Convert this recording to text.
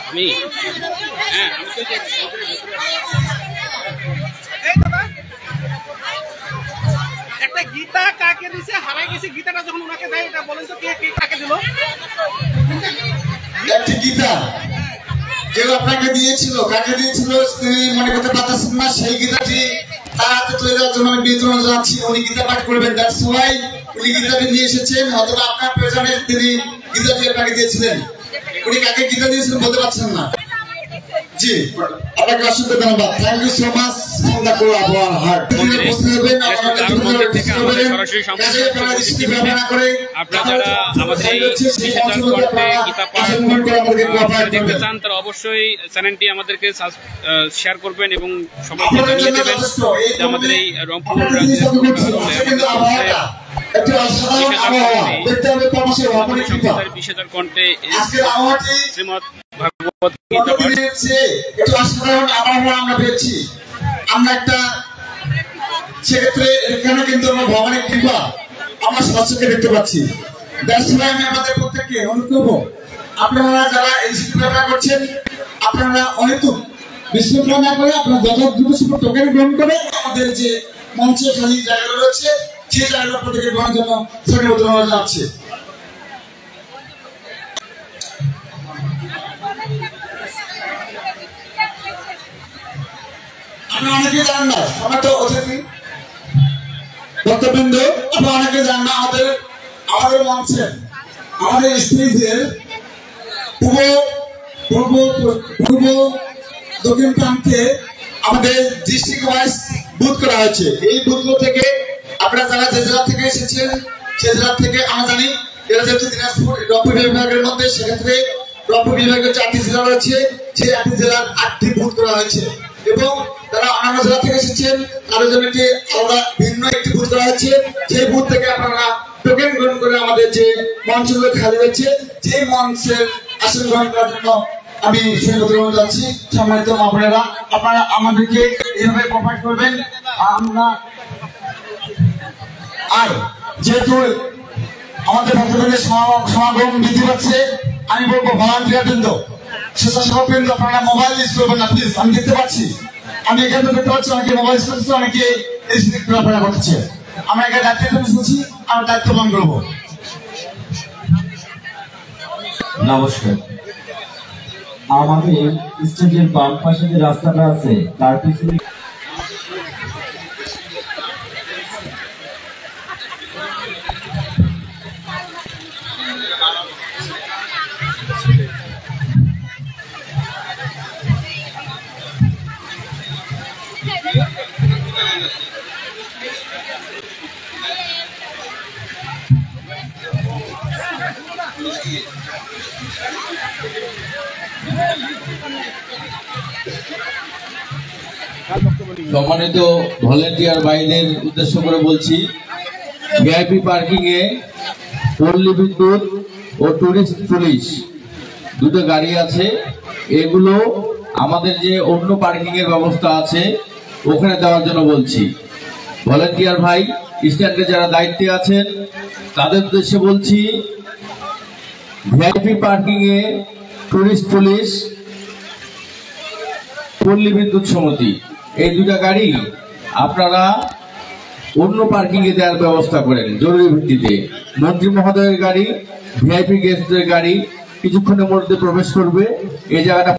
আমি হ্যাঁ আমি তো একটা গীতা কাকে দিছে হারাই গেছে গীতাটা যখন ওনাকে দেয় এটা বলেন তো কে কে কাকে দিল একটি গীতা কেউ আপনাকে দিয়েছিল কাকে দিয়েছিল তিনি মনে করতে পারতেছেন না সেই গীতাটি তার হাতে তুলে দেওয়ার জন্য আমি বিতরণ জানাচ্ছি উনি গীতা পাঠ করবেন দ্যাটস ওয়াই উনি গীতাটি নিয়ে এসেছেন অথবা আপনার প্রয়োজনে তিনি গীতাটি আপনাকে দিয়েছিলেন উনি কাকে গীতা দিয়েছিলেন বলতে পারছেন না জি আপনাকে অসংখ্য ধন্যবাদ thank you so much from the core of our heart আপনারা আমাদের এই গীতা পাঠ দেখতে চান তারা অবশ্যই চ্যানেলটি আমাদেরকে শেয়ার করবেন এবং সবাইকে জানিয়ে দেবেন যে আমাদের এই রংপুর বিশেষার কণ্ঠে শ্রীমৎ ভাগবত গীতা আমরা পেয়েছি আমরা একটা সেক্ষেত্রে এখানে কিন্তু আমরা ভগবানের কৃপা আমরা সচক্ষে দেখতে পাচ্ছি আমি আমাদের প্রত্যেককে অনুরোধ করবো আপনারা যারা এই স্মৃতি ব্যবহার করছেন আপনারা অনেক বিশৃঙ্খলা না করে আপনারা যত দ্রুত সম্ভব টোকেন গ্রহণ করে আমাদের যে মঞ্চে খালি জায়গাগুলো রয়েছে সেই জায়গাগুলো প্রত্যেকে গ্রহণের জন্য ছোট উদাহরণ যাচ্ছে আপনারা অনেকে জানেন না আমার তো অতিথি ভক্তবৃন্দ আপনারা অনেকে জানেন না আমাদের মঞ্চে আমাদের স্টেজের পূর্ব দক্ষিণ প্রান্তে আমাদের ডিস্ট্রিক্ট ওয়াইজ বুথ করা হয়েছে এই বুথগুলো থেকে আপনারা যারা যে জেলা থেকে এসেছেন সে জেলা থেকে আমরা জানি এরা যেহেতু দিনাজপুর রংপুর বিভাগের মধ্যে সেক্ষেত্রে রংপুর বিভাগের 4টি জেলা রয়েছে সেই 8টি জেলার 8টি বুথ করা হয়েছে এবং তারা অন্যান্য জেলা থেকে এসেছেন তাদের জন্য একটি আলাদা ভিন্ন একটি বুথ করা হয়েছে সেই বুথ থেকে আপনারা টোকেন গ্রহণ করে আমাদের যে মঞ্চগুলো খালি রয়েছে সেই মঞ্চের আসন গ্রহণ করার জন্য আমি স্বাগত জানাচ্ছি সম্মানিত আপনারা আপনারা আমাদেরকে এইভাবে প্রোভাইড করবেন আমরা আর যেহেতু আমাদের ভক্তদের সমাগম বৃদ্ধি পাচ্ছে আমি বলবো ভলান্টিয়ার বৃন্দ স্বেচ্ছাসেবক বৃন্দ আপনারা মোবাইল ইউজ করবেন না প্লিজ আমি দেখতে পাচ্ছি আমি এখানে দেখতে পাচ্ছি অনেকে মোবাইল ইউজ করছে অনেকে এই ঘোরাফেরা করছে আমরা এখানে দায়িত্ব শুনছি আমরা দায়িত্ব পালন করবো নমস্কার আমাদের স্টেজের বাম পাশে যে রাস্তাটা আছে তার পিছনে সম্মানিত ভলেন্টিয়ার ভাইদের উদ্দেশ্য করে বলছি ভিআইপি পার্কিং এ পল্লী বিদ্যুৎ ও টুরিস্ট পুলিশ দুটো গাড়ি আছে এগুলো আমাদের যে অন্য পার্কিং এর ব্যবস্থা আছে ওখানে দেওয়ার জন্য বলছি ভলেন্টিয়ার ভাই স্ট্যান্ডে যারা দায়িত্বে আছেন তাদের উদ্দেশ্যে বলছি ভিআইপি পার্কিং এ টুরিস্ট পুলিশ পল্লী বিদ্যুৎ সমিতি এই দুটা গাড়ি আপনারা অন্য পার্কিং এ দেওয়ার ব্যবস্থা করেন জরুরি ভিত্তিতে মন্ত্রী মহোদয়ের গাড়ি ভিআইপি গেস্টদের গাড়ি কিছুক্ষণের মধ্যে প্রবেশ করবে এই জায়গাটা